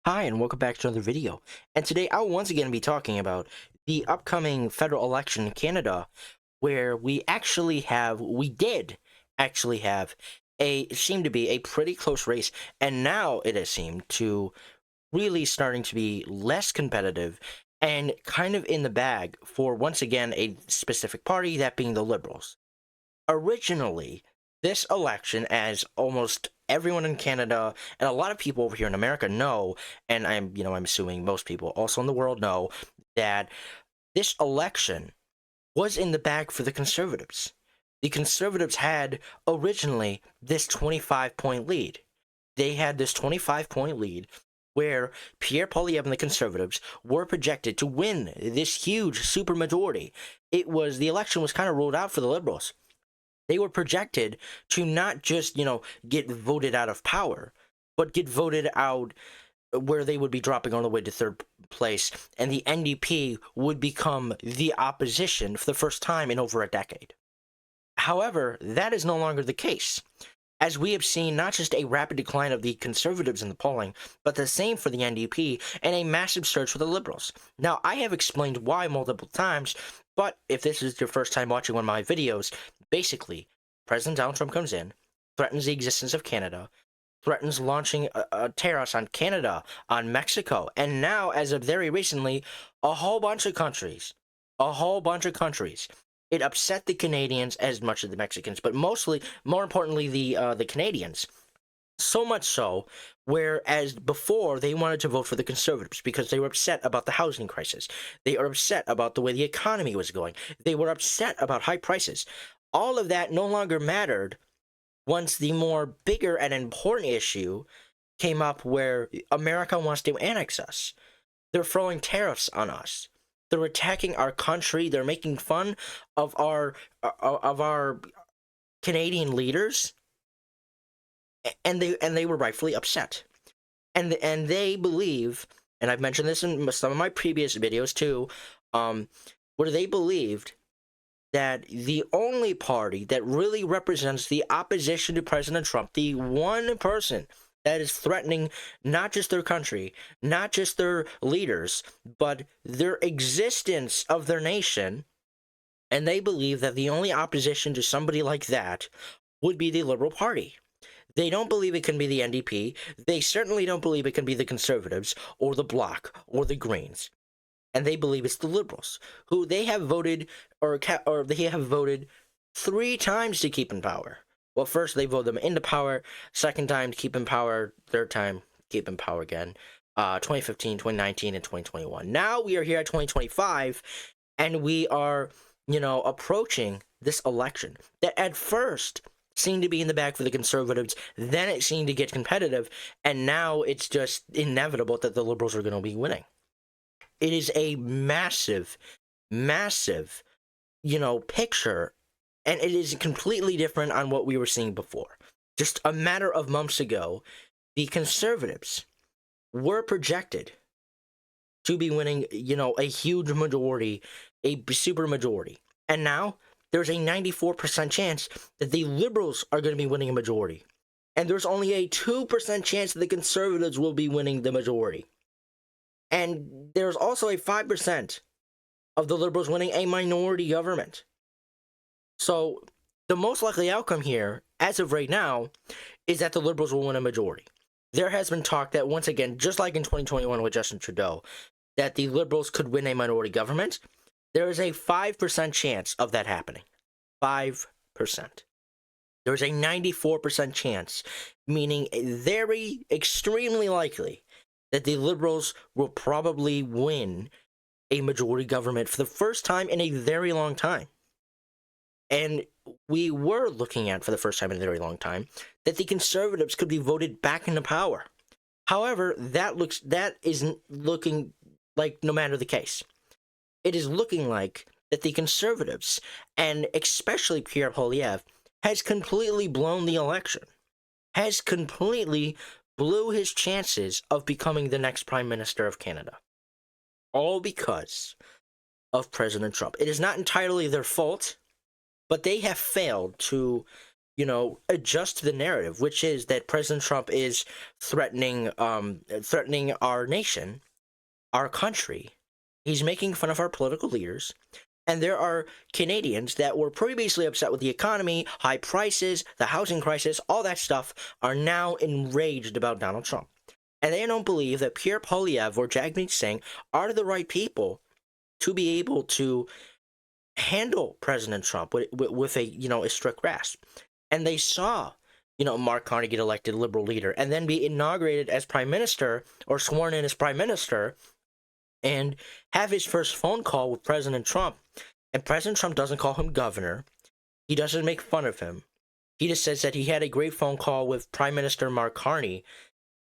Hi, and welcome back to another video. And today I'll once again be talking about the upcoming federal election in Canada, where we did actually have seemed to be a pretty close race, and now it has seemed to really starting to be less competitive and kind of in the bag for once again a specific party, that being the Liberals. Originally, this election, as almost everyone in Canada and a lot of people over here in America know, and I'm assuming most people also in the world know, that this election was in the bag for the Conservatives. The Conservatives had originally this 25-point lead. They had this 25-point lead where Pierre Poilievre and the Conservatives were projected to win this huge supermajority. The election was kind of ruled out for the Liberals. They were projected to not just, get voted out of power, but get voted out where they would be dropping all the way to third place, and the NDP would become the opposition for the first time in over a decade. However, that is no longer the case, as we have seen not just a rapid decline of the Conservatives in the polling, but the same for the NDP and a massive surge for the Liberals. Now, I have explained why multiple times, but if this is your first time watching one of my videos, basically, President Donald Trump comes in, threatens the existence of Canada, threatens launching tariffs on Canada, on Mexico, and now, as of very recently, a whole bunch of countries. A whole bunch of countries. It upset the Canadians as much as the Mexicans, but mostly, more importantly, the Canadians. So much so, whereas before they wanted to vote for the Conservatives because they were upset about the housing crisis. They were upset about the way the economy was going. They were upset about high prices. All of that no longer mattered once the more bigger and important issue came up where America wants to annex us. They're throwing tariffs on us. They're attacking our country. They're making fun of our Canadian leaders, and they were rightfully upset. And they believe, and I've mentioned this in some of my previous videos too, where they believed that the only party that really represents the opposition to President Trump, the one person that is threatening not just their country, not just their leaders, but their existence of their nation, and they believe that the only opposition to somebody like that would be the Liberal Party. They don't believe it can be the NDP. They certainly don't believe it can be the Conservatives or the Bloc or the Greens, and they believe it's the Liberals, who they have voted or they have voted 3 times to keep in power. Well, first they vote them into power, second time to keep in power, third time keep in power again. 2015, 2019, and 2021. Now we are here at 2025, and we are, approaching this election that at first seemed to be in the bag for the Conservatives, then it seemed to get competitive, and now it's just inevitable that the Liberals are going to be winning. It is a massive, massive, picture, and it is completely different on what we were seeing before. Just a matter of months ago, the Conservatives were projected to be winning, a huge majority, a super majority. And now there's a 94% chance that the Liberals are going to be winning a majority. And there's only a 2% chance that the Conservatives will be winning the majority. And there's also a 5% of the Liberals winning a minority government. So the most likely outcome here, as of right now, is that the Liberals will win a majority. There has been talk that, once again, just like in 2021 with Justin Trudeau, that the Liberals could win a minority government. There is a 5% chance of that happening. 5%. There's a 94% chance, meaning very extremely likely, that the Liberals will probably win a majority government for the first time in a very long time. And we were looking at, for the first time in a very long time, that the Conservatives could be voted back into power. However, that isn't looking like no matter the case. It is looking like that the Conservatives, and especially Pierre Poilievre, has completely blown the election. Has completely blew his chances of becoming the next Prime Minister of Canada. All because of President Trump. It is not entirely their fault, but they have failed to adjust the narrative, which is that President Trump is threatening our nation, our country. He's making fun of our political leaders. And there are Canadians that were previously upset with the economy, high prices, the housing crisis, all that stuff, are now enraged about Donald Trump. And they don't believe that Pierre Poilievre or Jagmeet Singh are the right people to be able to handle President Trump with a strict grasp. And they saw Mark Carney get elected Liberal leader and then be inaugurated as prime minister or sworn in as prime minister and have his first phone call with President Trump. And President Trump doesn't call him governor. He doesn't make fun of him. He just says that he had a great phone call with Prime Minister Mark Carney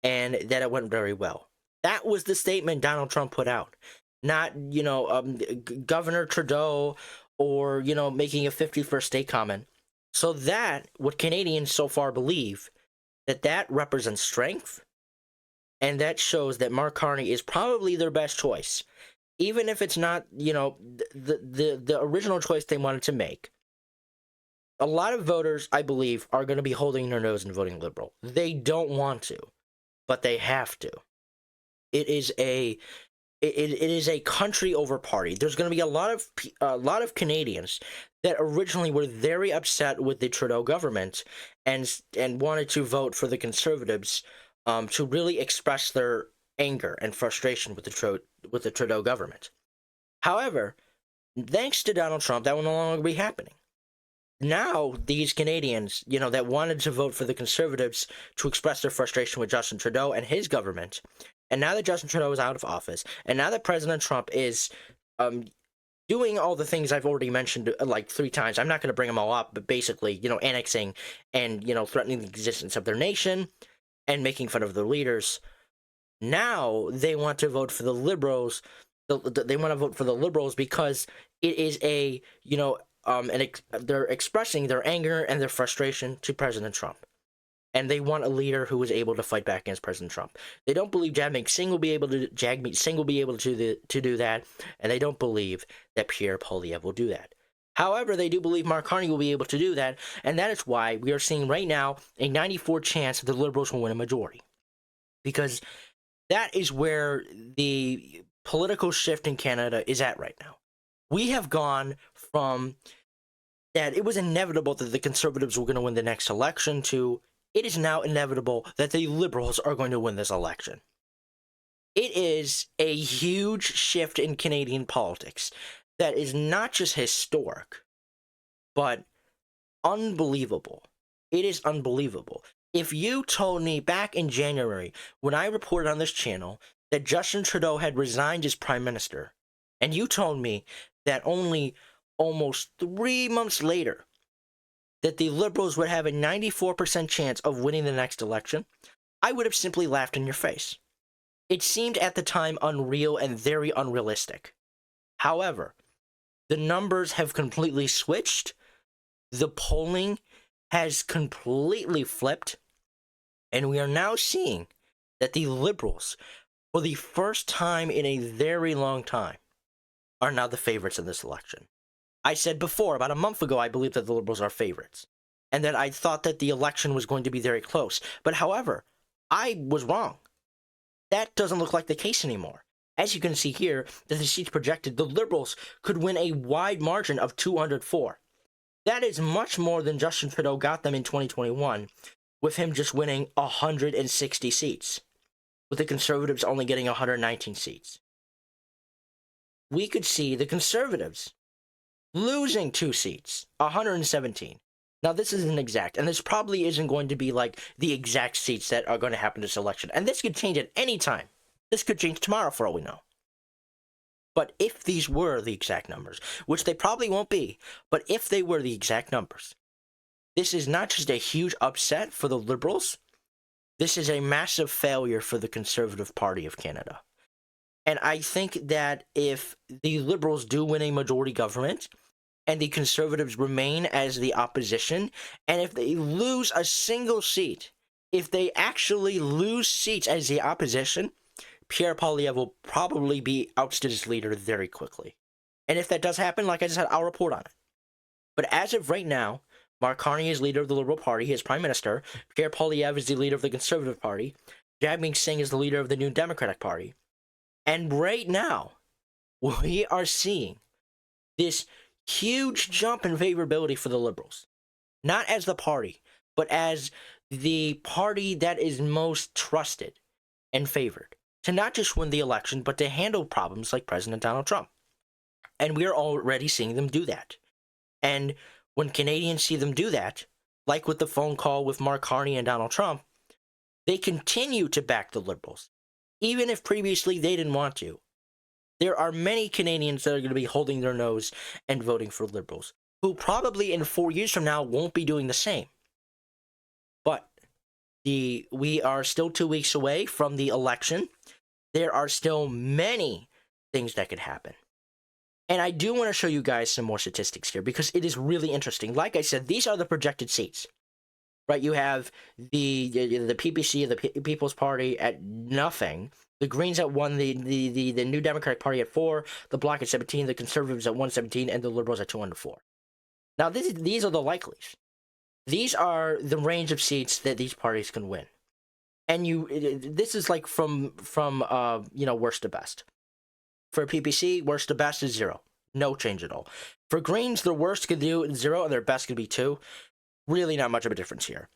and that it went very well. That was the statement Donald Trump put out. Not, Governor Trudeau or, making a 51st state comment. So that, what Canadians so far believe, that represents strength, and that shows that Mark Carney is probably their best choice. Even if it's not, the original choice they wanted to make. A lot of voters, I believe, are going to be holding their nose and voting Liberal. They don't want to, but they have to. It is a country over party. There's going to be a lot of Canadians that originally were very upset with the Trudeau government and wanted to vote for the Conservatives to really express their anger and frustration with the Trudeau government. However, thanks to Donald Trump, that will no longer be happening. Now, these Canadians, that wanted to vote for the Conservatives to express their frustration with Justin Trudeau and his government, and now that Justin Trudeau is out of office, and now that President Trump is doing all the things I've already mentioned like 3 times, I'm not going to bring them all up, but basically, annexing and, threatening the existence of their nation and making fun of their leaders. Now they want to vote for the Liberals. They want to vote for the Liberals because it is they're expressing their anger and their frustration to President Trump. And they want a leader who is able to fight back against President Trump. They don't believe Jagmeet Singh will be able to do that, and they don't believe that Pierre Poilievre will do that. However, they do believe Mark Carney will be able to do that, and that is why we are seeing right now a 94% chance that the Liberals will win a majority. Because that is where the political shift in Canada is at right now. We have gone from that it was inevitable that the Conservatives were going to win the next election to it is now inevitable that the Liberals are going to win this election. It is a huge shift in Canadian politics that is not just historic, but unbelievable. It is unbelievable. If you told me back in January, when I reported on this channel, that Justin Trudeau had resigned as Prime Minister, and you told me that only almost 3 months later, that the Liberals would have a 94% chance of winning the next election, I would have simply laughed in your face. It seemed at the time unreal and very unrealistic. However, the numbers have completely switched. The polling has completely flipped. And we are now seeing that the Liberals, for the first time in a very long time, are now the favorites in this election. I said before, about a month ago, I believed that the Liberals are favorites, and that I thought that the election was going to be very close. But however, I was wrong. That doesn't look like the case anymore. As you can see here, that the seats projected, the Liberals could win a wide margin of 204. That is much more than Justin Trudeau got them in 2021, with him just winning 160 seats, with the Conservatives only getting 119 seats. We could see the Conservatives losing 2 seats, 117. Now, this isn't exact, and this probably isn't going to be like the exact seats that are going to happen this election. And this could change at any time. This could change tomorrow for all we know. But if these were the exact numbers, which they probably won't be, but if they were the exact numbers, this is not just a huge upset for the Liberals. This is a massive failure for the Conservative Party of Canada. And I think that if the Liberals do win a majority government and the Conservatives remain as the opposition, and if they lose a single seat, if they actually lose seats as the opposition, Pierre Poilievre will probably be ousted as leader very quickly. And if that does happen, like I said, I'll report on it. But as of right now, Mark Carney is leader of the Liberal Party. He is prime minister. Pierre Poilievre is the leader of the Conservative Party. Jagmeet Singh is the leader of the New Democratic Party. And right now, we are seeing this huge jump in favorability for the Liberals. Not as the party, but as the party that is most trusted and favored to not just win the election, but to handle problems like President Donald Trump. And we are already seeing them do that. And when Canadians see them do that, like with the phone call with Mark Carney and Donald Trump, they continue to back the Liberals, even if previously they didn't want to. There are many Canadians that are going to be holding their nose and voting for Liberals, who probably in 4 years from now won't be doing the same. But we are still 2 weeks away from the election. There are still many things that could happen. And I do want to show you guys some more statistics here because it is really interesting. Like I said, these are the projected seats. Right? You have the PPC, the People's Party, at nothing. The Greens at 1, the New Democratic Party at 4, the Bloc at 17, the Conservatives at 117, and the Liberals at 204. Now, these are the likelies. These are the range of seats that these parties can win. And this is like from worst to best. For PPC, worst to best is 0. No change at all. For Greens, their worst could do 0 and their best could be 2. Really not much of a difference here.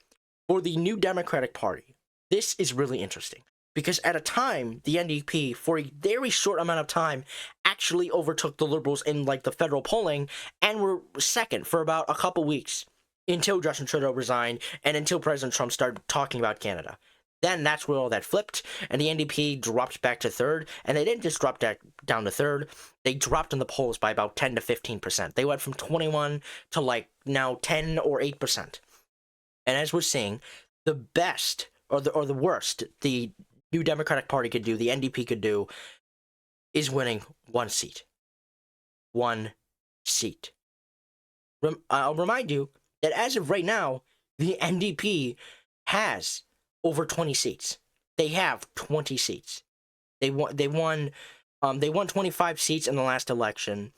For the New Democratic Party, this is really interesting. Because at a time, the NDP, for a very short amount of time, actually overtook the Liberals in like the federal polling and were second for about a couple weeks until Justin Trudeau resigned and until President Trump started talking about Canada. Then that's where all that flipped, and the NDP dropped back to third, and they didn't just drop down to third, they dropped in the polls by about 10 to 15%. They went from 21 to like now 10 or 8%. And as we're seeing, the best or the worst the New Democratic Party could do, the NDP could do, is winning 1 seat. 1 seat. I'll remind you that as of right now, the NDP has over 20 seats. They have 20 seats. They won 25 seats in the last election.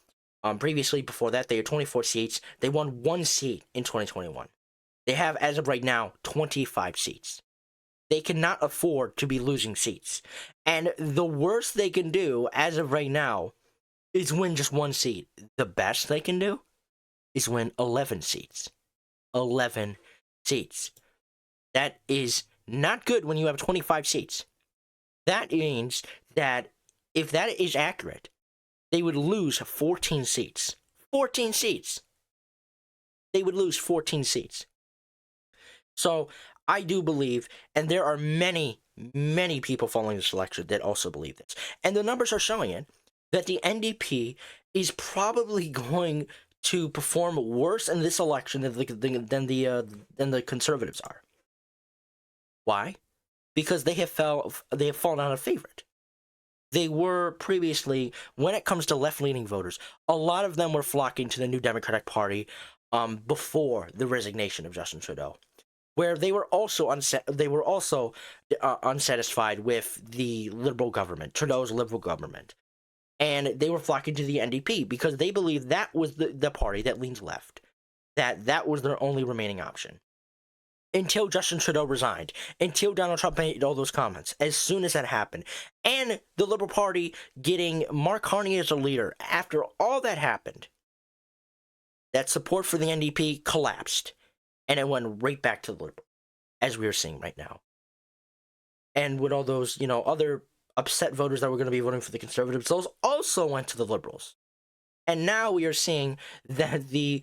Previously, before that, they had 24 seats. They won 1 seat in 2021. They have, as of right now, 25 seats. They cannot afford to be losing seats. And the worst they can do, as of right now, is win just 1 seat. The best they can do is win 11 seats. 11 seats. That is not good when you have 25 seats. That means that if that is accurate, they would lose 14 seats. 14 seats. They would lose 14 seats. So I do believe, and there are many, many people following this election that also believe this, and the numbers are showing it, that the NDP is probably going to perform worse in this election than the Conservatives are. Why? Because they have fallen out of favorite. They were previously, when it comes to left-leaning voters, a lot of them were flocking to the New Democratic Party before the resignation of Justin Trudeau, where they were also unsatisfied with the Liberal government, Trudeau's Liberal government, and they were flocking to the NDP because they believed that was the party that leans left, that was their only remaining option. Until Justin Trudeau resigned, until Donald Trump made all those comments, as soon as that happened, and the Liberal Party getting Mark Carney as a leader, after all that happened, that support for the NDP collapsed, and it went right back to the Liberal, as we are seeing right now. And with all those, other upset voters that were going to be voting for the Conservatives, those also went to the Liberals. And now we are seeing that the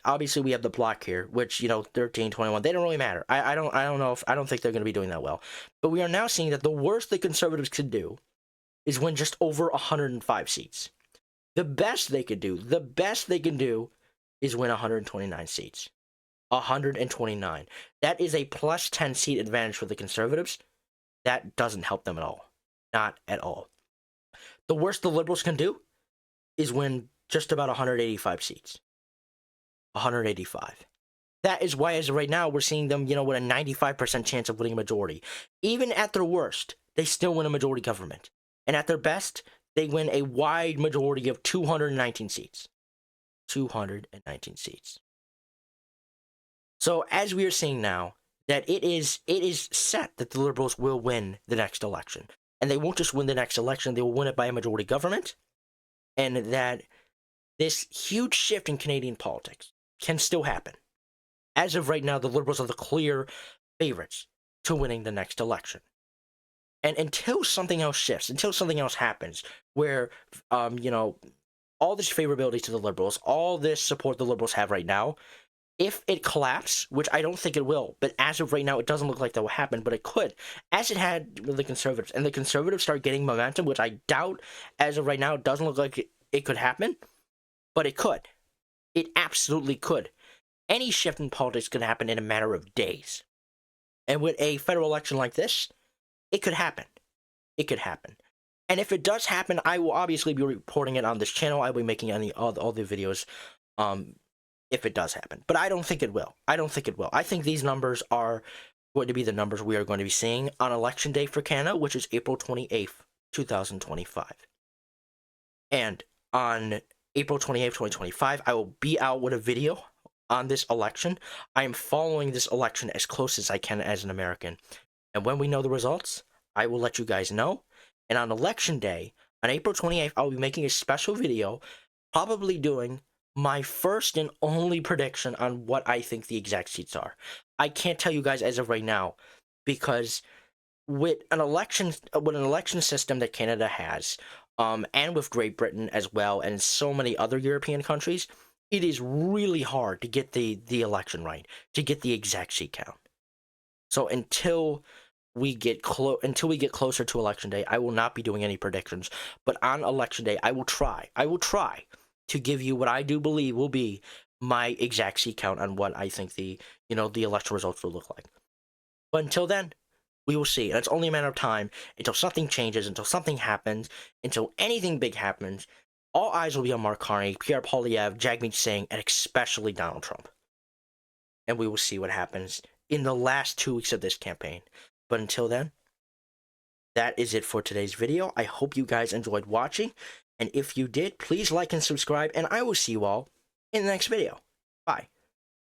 obviously we have the Bloc here, which 13, 21, they don't really matter. I don't think they're going to be doing that well. But we are now seeing that the worst the Conservatives could do is win just over 105 seats. The best they can do is win 129 seats. 129. That is a plus 10 seat advantage for the Conservatives. That doesn't help them at all. Not at all. The worst the Liberals can do is win just about 185 seats. 185. That is why, as of right now, we're seeing them, with a 95% chance of winning a majority. Even at their worst, they still win a majority government. And at their best, they win a wide majority of 219 seats. 219 seats. So as we are seeing now, that it is set that the Liberals will win the next election. And they won't just win the next election, they will win it by a majority government. And that this huge shift in Canadian politics can still happen. As of right now, the Liberals are the clear favorites to winning the next election. And until something else shifts, until something else happens, where, all this favorability to the Liberals, all this support the Liberals have right now, if it collapses, which I don't think it will, but as of right now, it doesn't look like that will happen, but it could, as it had with the Conservatives, and the Conservatives start getting momentum, which I doubt as of right now, it doesn't look like it could happen, but it could. It absolutely could. Any shift in politics could happen in a matter of days. And with a federal election like this, it could happen. It could happen. And if it does happen, I will obviously be reporting it on this channel. I'll be making all the videos if it does happen. But I don't think it will. I don't think it will. I think these numbers are going to be the numbers we are going to be seeing on Election Day for Canada, which is April 28th, 2025. And on April 28th, 2025, I will be out with a video on this election. I am following this election as close as I can as an American. And when we know the results, I will let you guys know. And on Election Day, on April 28th, I'll be making a special video, probably doing my first and only prediction on what I think the exact seats are. I can't tell you guys as of right now, because with an election system that Canada has, and with Great Britain as well, and so many other European countries, it is really hard to get the election right, to get the exact seat count. So until we get closer to Election Day, I will not be doing any predictions. But on Election Day, I will try to give you what I do believe will be my exact seat count on what I think the election results will look like. But until then, we will see. And it's only a matter of time until something changes, until something happens, until anything big happens. All eyes will be on Mark Carney, Pierre Poilievre, Jagmeet Singh, and especially Donald Trump. And we will see what happens in the last 2 weeks of this campaign. But until then, that is it for today's video. I hope you guys enjoyed watching. And if you did, please like and subscribe. And I will see you all in the next video. Bye.